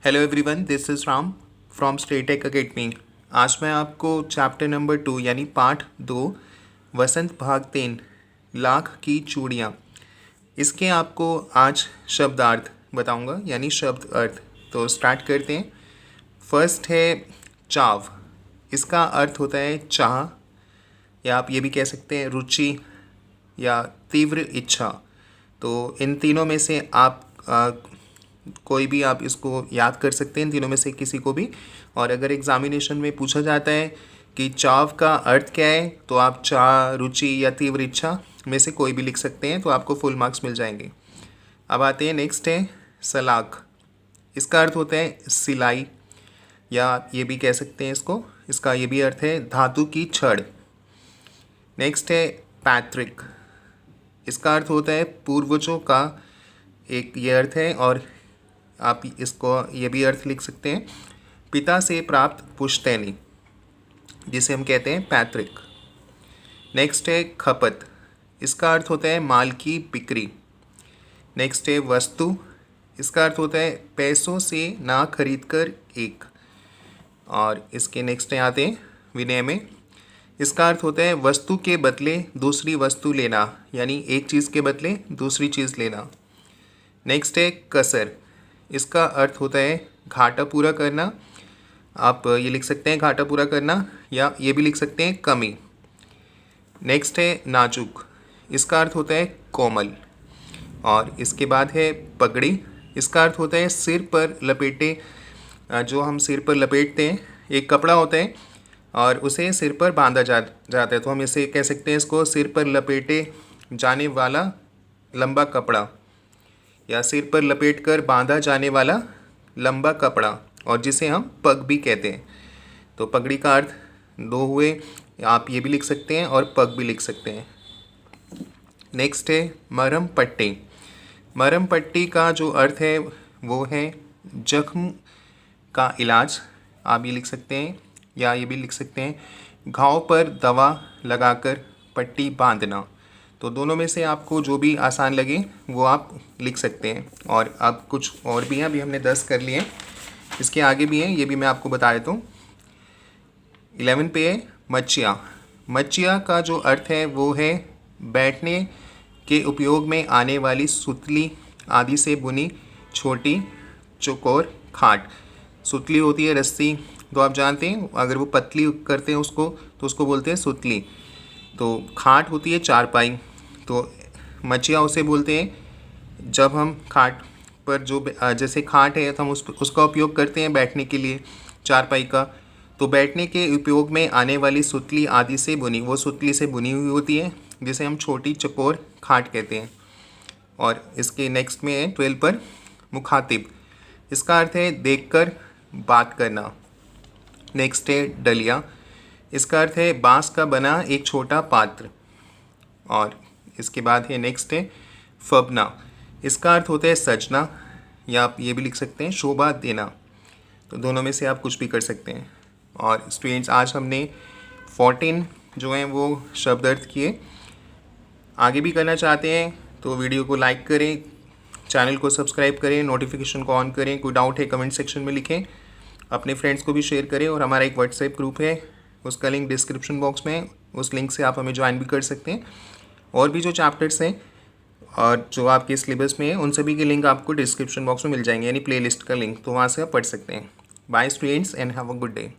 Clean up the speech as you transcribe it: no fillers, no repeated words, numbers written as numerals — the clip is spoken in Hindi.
Hello everyone, this is Ram from State Tech Academy. आज मैं आपको चैप्टर नंबर 2 यानी पार्ट 2 वसंत भाग 3 लाख की चूड़ियाँ, इसके आपको आज शब्दार्थ बताऊंगा यानी शब्द अर्थ। तो स्टार्ट करते हैं। फर्स्ट है चाव। इसका अर्थ होता है चाह, या आप ये भी कह सकते हैं रुचि या तीव्र इच्छा। तो इन तीनों में से आप कोई भी आप इसको याद कर सकते हैं, इन तीनों में से किसी को भी। और अगर एग्जामिनेशन में पूछा जाता है कि चाव का अर्थ क्या है, तो आप चाह, रुचि या तीव्र इच्छा में से कोई भी लिख सकते हैं, तो आपको फुल मार्क्स मिल जाएंगे। अब आते हैं, नेक्स्ट है सलाख। इसका अर्थ होता है सिलाई, या आप ये भी कह सकते हैं इसका ये भी अर्थ है धातु की छड़। नेक्स्ट है पैतृक। इसका अर्थ होता है पूर्वजों का, एक ये अर्थ है। और आप इसको ये भी अर्थ लिख सकते हैं पिता से प्राप्त पुश्तैनी, जिसे हम कहते हैं पैतृक। नेक्स्ट है खपत। इसका अर्थ होता है माल की बिक्री। नेक्स्ट है वस्तु। इसका अर्थ होता है पैसों से ना खरीद कर एक। और इसके नेक्स्ट आते हैं विनय में। इसका अर्थ होता है वस्तु के बदले दूसरी वस्तु लेना, यानी एक चीज़ के बदले दूसरी चीज़ लेना। नेक्स्ट है कसर। इसका अर्थ होता है घाटा पूरा करना। आप ये लिख सकते हैं घाटा पूरा करना, या ये भी लिख सकते हैं कमी। नेक्स्ट है नाजुक। इसका अर्थ होता है कोमल। और इसके बाद है पगड़ी। इसका अर्थ होता है सिर पर लपेटे, जो हम सिर पर लपेटते हैं, एक कपड़ा होता है और उसे सिर पर बांधा जाता है, तो हम इसे कह सकते हैं इसको सिर पर लपेटे जाने वाला लंबा कपड़ा, या सिर पर लपेटकर बांधा जाने वाला लंबा कपड़ा, और जिसे हम पग भी कहते हैं। तो पगड़ी का अर्थ दो हुए, आप ये भी लिख सकते हैं और पग भी लिख सकते हैं। नेक्स्ट है मरहम पट्टी। मरहम पट्टी का जो अर्थ है वो है जख्म का इलाज, आप ये लिख सकते हैं, या ये भी लिख सकते हैं घाव पर दवा लगाकर पट्टी बांधना। तो दोनों में से आपको जो भी आसान लगे वो आप लिख सकते हैं। और अब कुछ और भी हैं, अभी हमने 10 कर लिए हैं, इसके आगे भी हैं, ये भी मैं आपको बता देता हूँ। 11 पे है मच्छिया। मच्छिया का जो अर्थ है वो है बैठने के उपयोग में आने वाली सुतली आदि से बुनी छोटी चौकोर खाट। सुतली होती है रस्सी, तो आप जानते हैं अगर वो पतली करते हैं उसको, तो उसको बोलते हैं सुतली। तो खाट होती है चारपाई, तो मच्छिया उसे बोलते हैं जब हम खाट पर जो जैसे खाट है तो हम उसका उपयोग करते हैं बैठने के लिए, चारपाई का। तो बैठने के उपयोग में आने वाली सुतली आदि से बुनी, वो सुतली से बुनी हुई होती है, जिसे हम छोटी चकोर खाट कहते हैं। और इसके नेक्स्ट में है 12 पर मुखातिब। इसका अर्थ है देखकर बात करना। नेक्स्ट है डलिया। इसका अर्थ है बांस का बना एक छोटा पात्र। और इसके बाद है नेक्स्ट है फबना। इसका अर्थ होता है सजना, या आप ये भी लिख सकते हैं शोभा देना। तो दोनों में से आप कुछ भी कर सकते हैं। और स्टूडेंट्स, आज हमने 14 जो हैं वो शब्द अर्थ किए। आगे भी करना चाहते हैं तो वीडियो को लाइक करें, चैनल को सब्सक्राइब करें, नोटिफिकेशन को ऑन करें। कोई डाउट है कमेंट सेक्शन में लिखें, अपने फ्रेंड्स को भी शेयर करें। और हमारा एक व्हाट्सएप ग्रुप है, उसका लिंक डिस्क्रिप्शन बॉक्स में है, उस लिंक से आप हमें ज्वाइन भी कर सकते हैं। और भी जो चैप्टर्स हैं और जो आपके सिलेबस में है, उन सभी के लिंक आपको डिस्क्रिप्शन बॉक्स में मिल जाएंगे, यानी प्लेलिस्ट का लिंक, तो वहाँ से आप पढ़ सकते हैं। Bye students and have a good day.